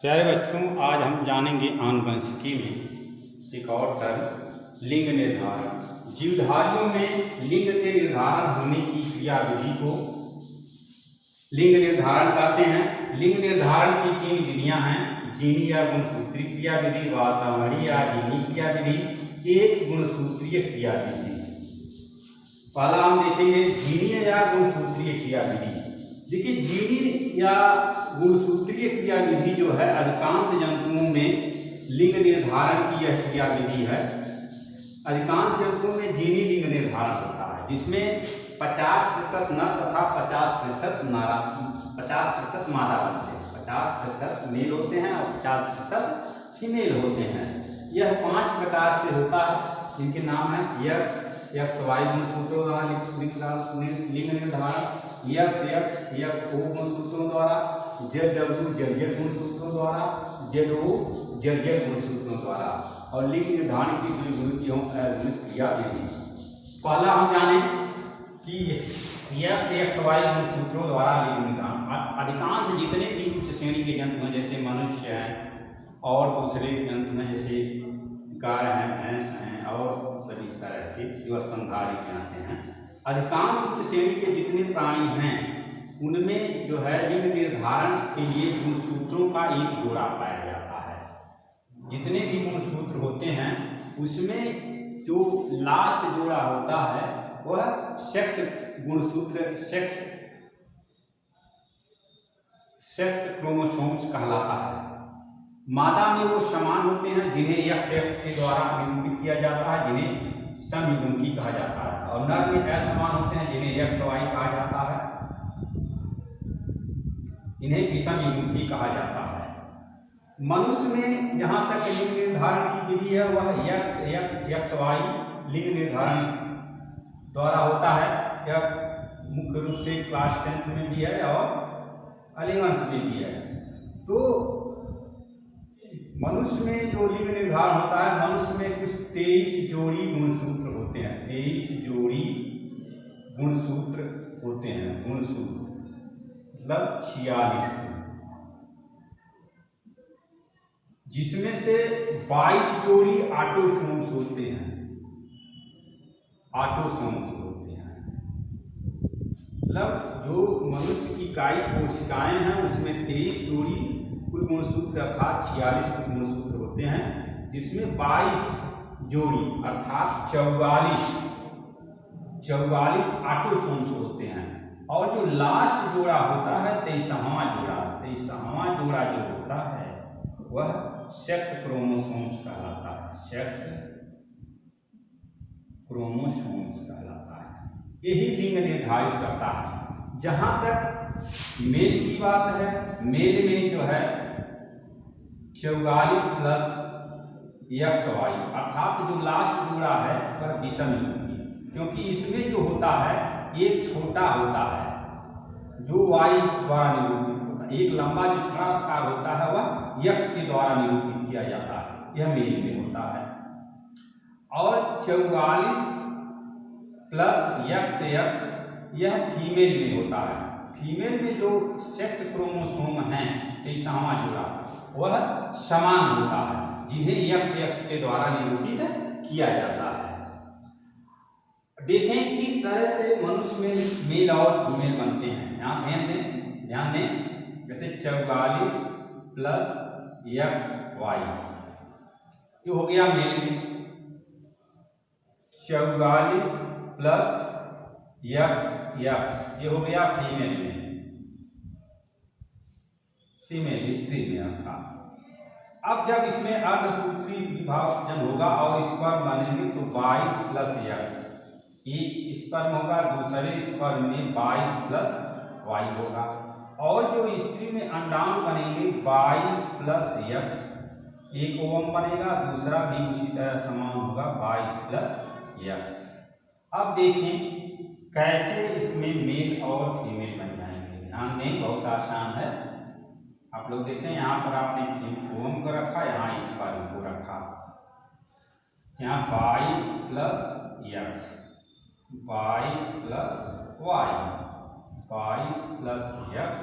प्यारे बच्चों, आज हम जानेंगे आनुवंशिकी में एक और टर्म लिंग निर्धारण। जीवधारियों में लिंग के निर्धारण होने की क्रियाविधि को लिंग निर्धारण कहते हैं। लिंग निर्धारण की 3 विधियां हैं: जीनी या गुणसूत्रीय क्रियाविधि, वातावरणीय या जीनी क्रियाविधि, एक गुणसूत्रीय क्रियाविधि। पहला हम देखेंगे जीनी या गुणसूत्रीय क्रियाविधि। देखिए, जीनी या गुणसूत्रीय क्रियाविधि जो है अधिकांश जंतुओं में लिंग निर्धारण की यह क्रियाविधि है। अधिकांश जंतुओं में जीनी लिंग निर्धारण होता है, जिसमें 50% नर तथा 50% मादा बनते हैं। 50% मेल होते हैं और 50% फीमेल होते हैं। यह 5 प्रकार से होता है, जिनके नाम है XY गुणसूत्रों द्वारा लिंग निर्धारण, XO गुणसूत्रों द्वारा, ZZ गुणसूत्रों द्वारा, ZZ गुणसूत्रों द्वारा, और लिंग निर्धारण की 2 गुणित एवं अगुणित क्रियाविधि। पहला हम जाने कि XY गुणसूत्रों द्वारा लिंग निर्धारण। अधिकांश जितने भी उच्च श्रेणी के जंतु हैं, जैसे मनुष्य हैं और दूसरे जंतु हैं, जैसे गाय हैं, भैंस हैं और सभी इस तरह के जो स्तनधारी कहते हैं, अधिकांश उच्च श्रेणी के जितने प्राणी हैं उनमें जो है लिंग निर्धारण के लिए गुणसूत्रों का एक जोड़ा पाया जाता है। जितने भी गुणसूत्र होते हैं उसमें जो लास्ट जोड़ा होता है वह सेक्स गुणसूत्र, सेक्स क्रोमोसोम्स कहलाता है। मादा में वो समान होते हैं जिन्हें XX के द्वारा निरूपित किया जाता है, जिन्हें समयुग्मकी कहा जाता है, और नर में असमान होते हैं जिन्हें XY कहा जाता है, इन्हें विषमयुग्मकी कहा जाता है। मनुष्य में जहाँ तक लिंग निर्धारण की विधि है वह XY लिंग निर्धारण द्वारा होता है। यह मुख्य रूप से क्लास 10th में भी है और 11th में भी है। तो मनुष्य में जो लिंग निर्धारण होता है, मनुष्य में कुछ 23 जोड़ी गुणसूत्र होते हैं। 23 जोड़ी गुणसूत्र होते हैं। गुणसूत्र मतलब 46, जिसमें से 22 जोड़ी ऑटोसोम्स होते हैं। ऑटोसोम्स होते हैं मतलब जो मनुष्य की कायिक कोशिकाएं हैं उसमें 23 जोड़ी कुल गुणसूत्र अर्थात 46 कुल गुणसूत्र होते हैं, जिसमें 22 जोड़ी अर्थात 44 ऑटोसोम्स होते हैं। और जो लास्ट जोड़ा होता है 23वां जोड़ा जो होता है वह सेक्स क्रोमोसोम्स कहलाता है। सेक्स क्रोमोसोम्स कहलाता है। यही लिंग निर्धारित करता है। जहां तक मेल की बात है, मेल में जो है 44 प्लस XY अर्थात जो लास्ट जोड़ा है वह विषमयुग्मी, क्योंकि इसमें जो होता है एक छोटा होता है जो Y द्वारा निरूपित होता है। एक लंबा जो छड़ाकार होता है वह X के द्वारा निरूपित किया जाता है, यह मेल में होता है। और 44 प्लस XX यह फीमेल में होता है। फीमेल में जो सेक्स क्रोमोसोम हैं 23वां जोड़ा वह समान होता है, जिन्हें XX के द्वारा निरूपित किया जाता है। देखें किस तरह से मनुष्य में मेल और फीमेल बनते हैं। ध्यान दें जैसे 44 प्लस XY ये हो गया मेल में, 44 प्लस XX ये हो गया फीमेल में, फीमेल स्त्री में अर्थात। अब जब इसमें अर्धसूत्री विभाजन होगा और स्पर्म बनेंगे तो 22 प्लस X, एक स्पर्म होगा, दूसरे स्पर्म में 22 प्लस Y होगा। और जो स्त्री में अंडाणु बनेंगे 22 प्लस X, एक ओवम बनेगा, दूसरा भी उसी तरह समान होगा 22 प्लस X। अब देखें कैसे इसमें मेल और फीमेल बन जाएंगे। ध्यान दें, बहुत आसान है। आप लोग देखें, यहाँ पर आपने ओवम को रखा, यहाँ स्पर्म को रखा, यहाँ 22 plus X, 22 plus Y, 22 plus X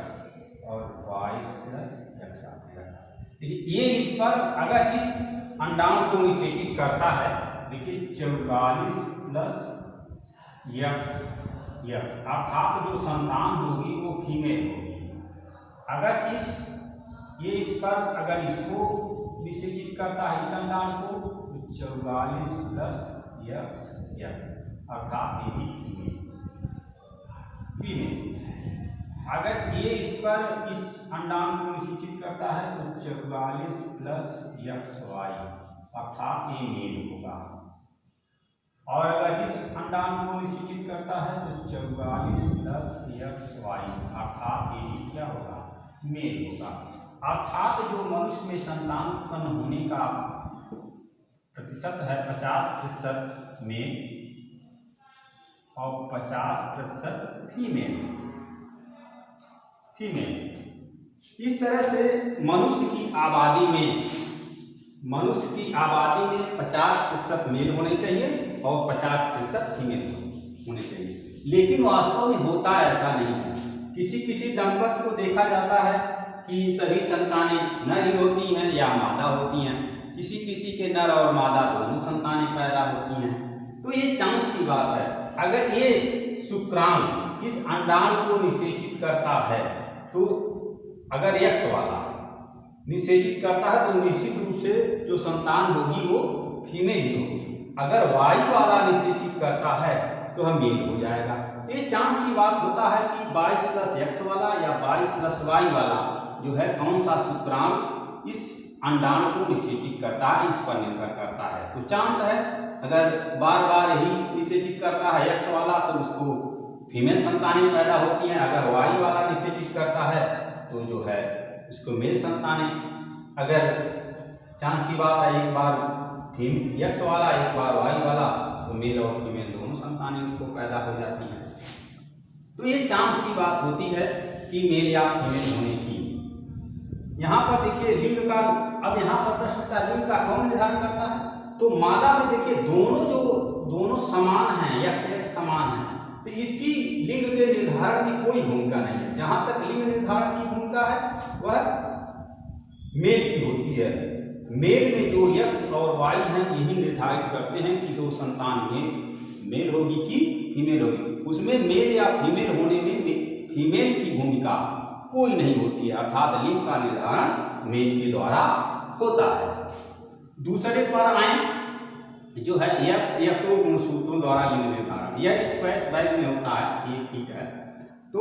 और 22 प्लस X आपने रखा। देखिए ये इस पर अगर इस अंडाणु को निषेचित करता है, देखिए 44 प्लस यक्स यक्स, अर्थात जो संतान होगी वो फीमेल होगी। अगर इस पर अगर इसको निषेचित करता है इस अंडाणु को, तो 44 प्लस यक्स यक्स, अर्थात ये भी फीमेल। अगर ये इस पर इस अंडाणु को निषेचित करता है तो 44 प्लस यक्स वाई, अर्थात ये मेल होगा। और अगर इस अंडाणु को निषेचित करता है तो 44 प्लस यक्स वाई, अर्थात ये भी क्या होगा, मेल होगा। अर्थात जो मनुष्य में संतान उत्पन्न होने का प्रतिशत है 50% मेल और 50% फीमेल। इस तरह से मनुष्य की आबादी में 50% मेल होने चाहिए और 50% फीमेल होने चाहिए। लेकिन वास्तव में होता ऐसा नहीं है। किसी दंपति को देखा जाता है कि सभी संतानें नर ही होती हैं या मादा होती हैं, किसी के नर और मादा दोनों संतानें पैदा होती हैं। तो ये चांस की बात है। अगर ये शुक्राणु इस अंडाणु को निषेचित करता है तो अगर एक्स वाला निषेचित करता है तो निश्चित रूप से जो संतान होगी वो फीमेल ही होगी। अगर वाई वाला निषेचित करता है तो हम मेल हो जाएगा। ये चांस की बात होता है कि 22 प्लस एक्स वाला या 22 प्लस वाई वाला जो है कौन सा शुक्राणु इस अंडाणु को निषेचित करता है, इस पर निर्भर करता है। तो चांस है अगर बार बार ही निषेचित करता है एक्स वाला तो उसको फीमेल संतानें पैदा होती हैं। अगर वाई वाला निषेचित करता है तो जो है उसको मेल संतानें। अगर चांस की बात है एक बार एक्स वाला एक बार वाई वाला तो मेल और फीमेल दोनों संतानें उसको पैदा हो जाती हैं। तो ये चांस की बात होती है कि मेल या फीमेल होने की। यहाँ पर देखिए लिंग का, अब यहाँ पर प्रश्न था लिंग का कौन निर्धारण करता है, तो मादा में देखिए दोनों समान हैं, एक्स समान है, तो इसकी लिंग के निर्धारण की कोई भूमिका नहीं है। जहां तक लिंग निर्धारण की भूमिका है वह मेल की होती है। मेल में जो एक्स और वाई हैं यही निर्धारित करते हैं कि जो संतान मेल होगी कि फीमेल होगी। उसमें मेल या फीमेल होने में फीमेल की भूमिका कोई नहीं होती है, अर्थात लिंग का निर्धारण मेल के द्वारा होता है। दूसरे पर आए जो है एक्स और गुणसूत्रों द्वारा लिंग निर्धारण, यह स्क्वैश बैग में होता है, ये ठीक है। तो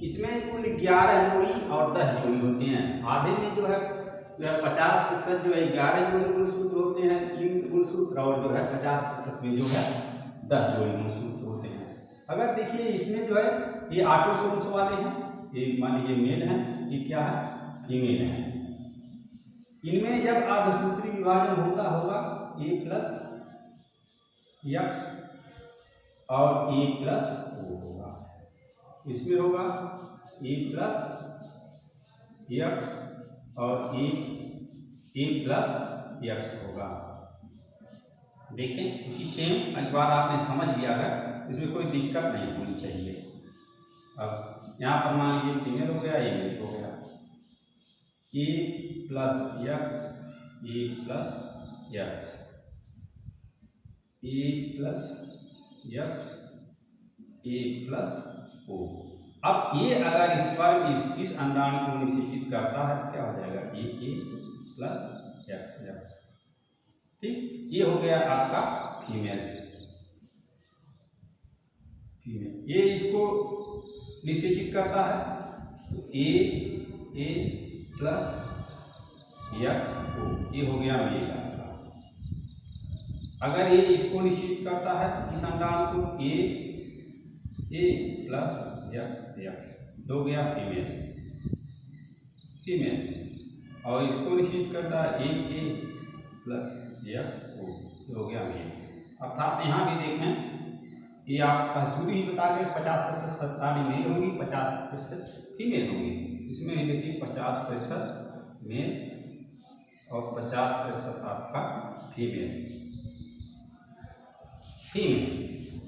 इसमें कुल 11 जोड़ी और 10 जोड़ी होते हैं। आधे में जो है 50% जो है 11 जोड़ी गुणसूत्र होते हैं लिंग गुणसूत्र, और जो है 50% में जो है 10 जोड़ी गुणसूत्र होते हैं। अगर देखिए इसमें जो है ये ऑटोसोम्स वाले हैं, ये मान लीजिए मेल हैं, ये क्या है फीमेल है। इनमें जब अर्धसूत्री विभाजन होता होगा ए प्लस एक्स और ए प्लस ओ होगा, इसमें होगा ए प्लस एक्स और ए प्लस एक्स होगा। देखें उसी सेम एक बार आपने समझ लिया अगर, इसमें कोई दिक्कत नहीं होनी चाहिए। अब यहाँ पर मान लीजिए फीमेल हो गया, ये मेल हो गया, ए प्लस एक्स ए प्लस एक्स ए प्लस एक्स ए प्लस ओ। अब ये अगर इस पर इस अंडाणु को निषेचित करता है तो क्या हो जाएगा ए प्लस एक्स एक्स, ठीक। ये हो गया आपका फीमेल। ये इसको निषेचित करता है तो ए प्लस एक्स ओ, ये हो गया मेल आपका। अगर ये इसको निषेचित करता है इस अंडाणु को ए प्लस एक्स एक्स, हो गया फीमेल। और इसको निषेचित करता है ए प्लस एक्स ओ, हो गया मेल। अर्थात यहाँ भी देखें ये आपका शुरू ही बता के 50% संतानें मेल होंगी, 50% फीमेल होंगी। इसमें देखिए 50% मेल और 50% आपका फीमेल।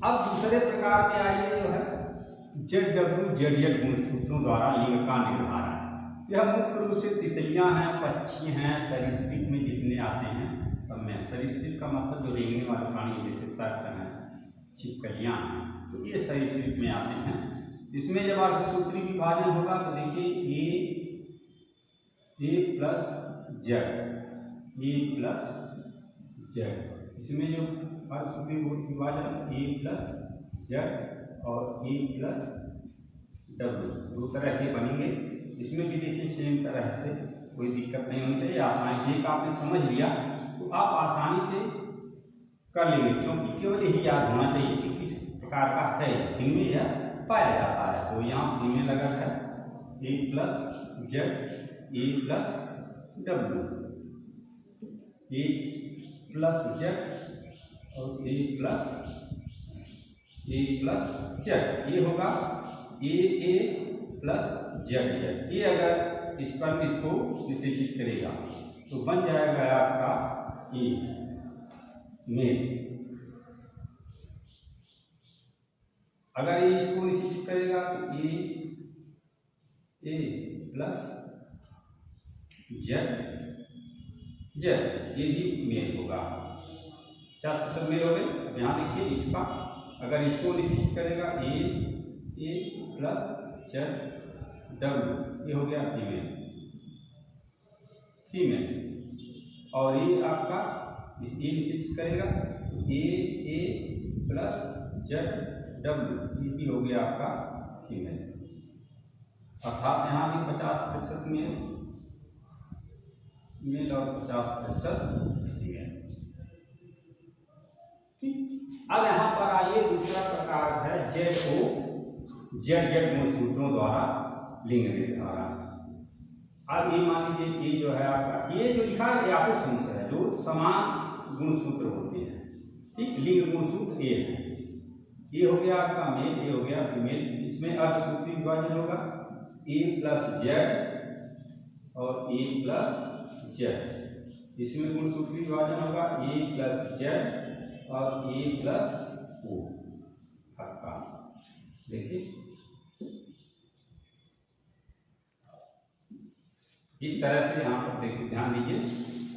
अब दूसरे प्रकार के आइए जो है ZWZZ गुणसूत्रों द्वारा लिंग का निर्धारण। यह मुख्य रूप से तितलियां हैं, पक्षी हैं, सरीसृप में जितने आते हैं सब में। सरीसृप का मतलब जो रेंगने वाले प्राणी जैसे सर्प हैं, छिपकलियां हैं, तो ये सरीसृप में आते हैं। इसमें जब अर्धसूत्री विभाजन होगा तो देखिए ए प्लस जेड, इसमें जो अर्धसूत्री विभाजन ए प्लस जेड और ए प्लस डब्ल्यू दो तरह के बनेंगे। इसमें भी देखिए सेम तरह से, कोई दिक्कत नहीं होनी चाहिए, आसानी से। एक आपने समझ लिया तो आप आसानी से कर लेंगे, क्योंकि केवल यही याद होना चाहिए कि किस प्रकार का है, इनमें यह पाया जाता है। तो यहाँ फीमेल अगर है a plus z a plus डब्ल्यू, ए प्लस जेड और ए प्लस जेड, ये होगा ए प्लस जेड। ये अगर इस पर इसको निश्चित करेगा तो बन जाएगा आपका ए मेल। अगर ये इसको निश्चित करेगा तो ए प्लस जेड, ये भी मेल होगा। 50% मेल हो गए। अब यहाँ देखिए इसका, अगर इसको निश्चित करेगा ए प्लस जेड डब्ल्यू, ये हो गया फीमेल। और ये आपका ये निश्चित करेगा ए प्लस जेड डब्ल्यू, ये भी हो गया आपका फीमेल। अर्थात यहाँ भी 50% मेल और 50% फीमेल। अब यहाँ पर आइए, दूसरा प्रकार है जेड गुणसूत्रों द्वारा लिंग निर्धारण। अब ये मान लीजिए ये जो है आपका, ये जो लिखा है आपको समस्या है, जो समान गुणसूत्र होते हैं, ठीक, लिंग गुणसूत्र ए है। ये हो गया आपका मेल, ये हो गया फीमेल। इसमें अर्धसूत्री विभाजन होगा ए प्लस जेड और ए प्लस जेड। इसमें गुणसूत्री विभाजन होगा ए प्लस जेड और ए प्लस ओ। आपका देखिए इस तरह से यहाँ पर देखिए, ध्यान दीजिए,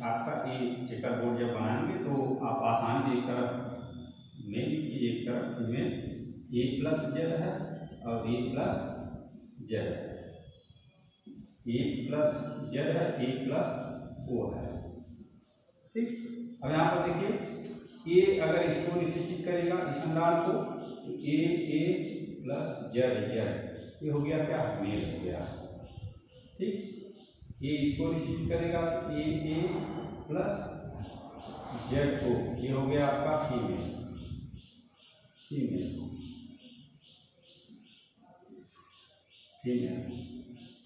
आपका ये चेकर बोर्ड जब बनाएंगे तो आप आसानी से एक तरफ मेल की, एक तरफ फीमेल, ए प्लस जेड है और ए प्लस जेड है, ए प्लस जेड है, ए प्लस ओ है, ठीक। अब यहाँ पर देखिए ए अगर इसको निश्चित करेगा इस अंडार को, ए प्लस जेड, ये हो गया क्या, मेल हो गया, ठीक। ये इसको निश्चित करेगा ए प्लस जेड को, ये हो गया आपका फीमेल।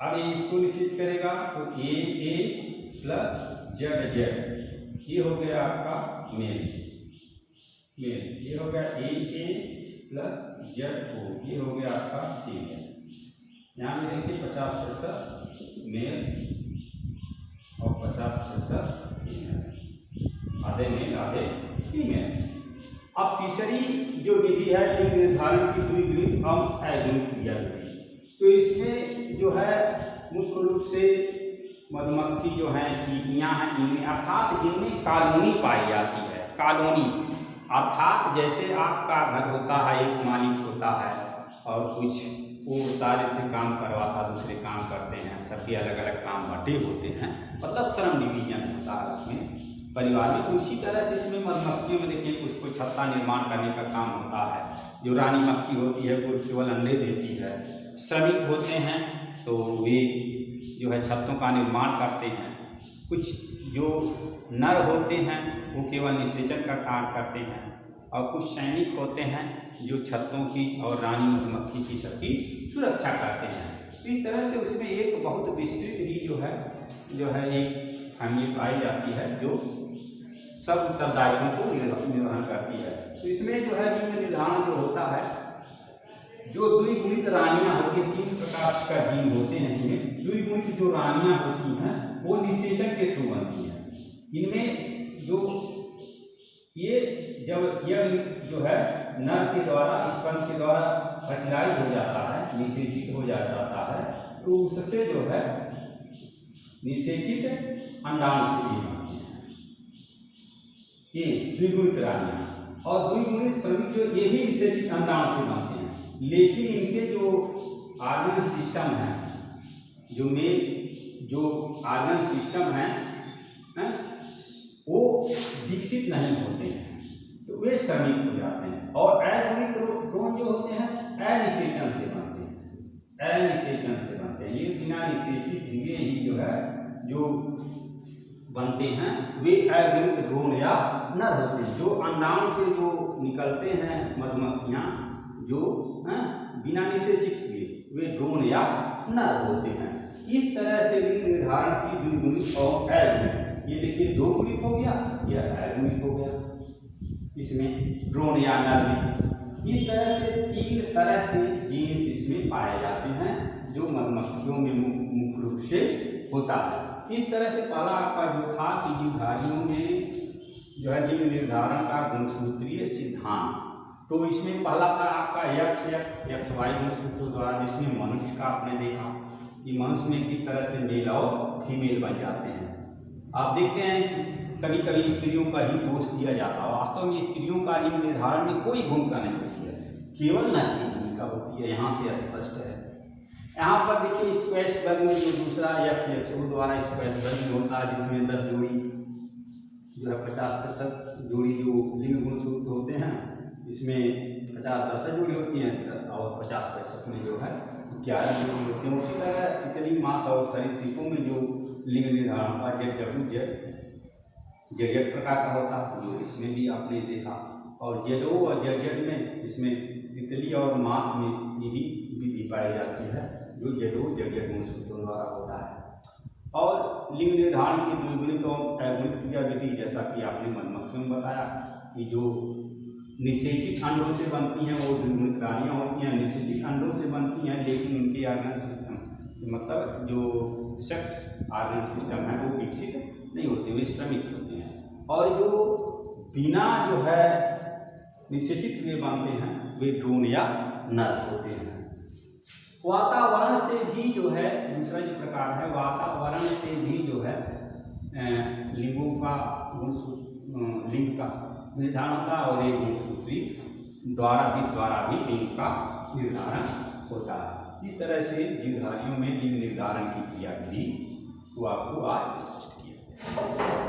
अब ये इसको निश्चित करेगा तो ए प्लस जेड, ये हो गया आपका मेल। ये हो गया ए प्लस जेड को, ये हो गया आपका फीमेल। यहाँ में देखिए 50% मेल और 50% फीमेल, आधे मेल आधे फीमेल। अब तीसरी जो विधि है लिंग निर्धारण की, द्विगुणित अम अगुणित क्रिया विधि। तो इसमें जो है मुख्य रूप से मधुमक्खी जो है, चींटियां हैं, इनमें अर्थात जिनमें कॉलोनी पाई जाती है। कॉलोनी अर्थात जैसे आपका घर होता है, एक मालिक होता है और कुछ वो सारे से काम करवाता, दूसरे काम करते हैं, सबके अलग अलग काम बटे होते हैं, मतलब श्रम डिवीजन होता है उसमें परिवार में। उसी तरह से इसमें मधुमक्खियों में देखिए उसको छत्ता निर्माण करने का काम होता है। जो रानी मक्खी होती है वो केवल अंडे देती है। श्रमिक होते हैं तो वे जो है छत्तों का निर्माण करते हैं। कुछ जो नर होते हैं वो केवल निषेचन का कार्य करते हैं और कुछ सैनिक होते हैं जो छत्तों की और रानी मधुमक्खी की सबकी सुरक्षा करते हैं। इस तरह से उसमें एक बहुत विस्तृत ही जो है एक फैमिली पाई जाती है जो सब उत्तरदायित्वों को निर्वहन करती है। तो इसमें जो है लिंग निर्धारण जो होता है, जो द्विगुणित रानियां होती हैं, 3 प्रकार का जीव होते हैं जिसमें द्विगुणित जो रानियां होती हैं वो निषेचन के थ्रू बनती हैं। इनमें जो ये जब यह जो है नर के द्वारा, स्पर्म के द्वारा फर्टिलाइज हो जाता है, निषेचित हो जाता है, तो उससे जो है निषेचित अंडाणु से भी बनते हैं, ये द्विगुणित रानियां। और द्विगुणित श्रमिक जो ये भी निषेचित अंडाणु से बनते हैं, लेकिन इनके जो ऑर्गन सिस्टम है, जो ऑर्गन सिस्टम है वो विकसित नहीं होते हैं, तो वे श्रमिक हो जाते हैं। और अगुणित ड्रोन जो होते हैं अनिषेचन से बनते हैं, अनिषेचन से बनते हैं। ये बिना निषेचित हुए ही जो बनते हैं वे अगुणित ड्रोन या नर होते हैं। जो अंडाणु से जो निकलते हैं मधुमक्खियां जो बिना निषेचित हुए वे ड्रोन या नर होते हैं। इस तरह से लिंग निर्धारण की द्विगुणित और अगुणित, ये देखिए दो गुणित हो गया, यह अगुणित हो गया, इसमें ड्रोन या नर में। इस तरह से 3 तरह के जीन्स इसमें पाए जाते हैं जो मधुमक्खियों में मुख्य रूप से होता है। इस तरह से पहला आपका जो था कि जीवधारियों में जो है लिंग निर्धारण का गुणसूत्रीय सिद्धांत, तो इसमें पहला था आपका XY गुणसूत्रों द्वारा, जिसमें मनुष्य का आपने देखा कि मनुष्य में किस तरह से मेल और फीमेल बन जाते हैं। आप देखते हैं कभी कभी स्त्रियों का ही दोष दिया जाता है, वास्तव में स्त्रियों का लिंग निर्धारण में कोई भूमिका नहीं होती है, केवल नर की भूमिका होती है, यहाँ से स्पष्ट है। यहाँ पर देखिए स्क्वैश वर्ग में जो दूसरा XXO द्वारा स्क्वैश वर्ग में होता है, जिसमें 10 जोड़ी जो है 50% जोड़ी जो लिंग गुणसूत्र होते हैं, इसमें 50-10 जोड़ी होती हैं और 50% में जो है 11 जोड़ी होती हैं। उसी तरह इतनी मात और सरीसृपों में जो लिंग निर्धारण का जेड प्रकार का होता है, जो इसमें भी आपने देखा। और जेडो और जेड में इसमें तितली और मात में यही विधि पाई जाती है जो जेडो जेड गुणसूत्रों द्वारा होता है। और लिंग निर्धारण की द्विगुणित और अगुणित क्रिया विधि, जैसा कि आपने मधुमक्खियों में बताया कि जो निषेचित अंडों से बनती हैं वो द्विगुणित रानियां होती हैं, निषेचित अंडों से बनती हैं, लेकिन उनके ऑर्गन सिस्टम मतलब जो सेक्स ऑर्गन सिस्टम है वो विकसित नहीं होते, वे श्रमिक होते हैं। और जो बिना जो है निषेचित हुए बनते हैं वे ड्रोन या नर होते हैं। वातावरण से भी जो है दूसरा जो प्रकार है, वातावरण से भी जो है लिंगों का लिंग का निर्धारण होता है, और एक गुणसूत्री द्वारा भी लिंग का निर्धारण होता है। इस तरह से जीवधारियों में लिंग निर्धारण की क्रिया विधि को आपको आज स्पष्ट किया।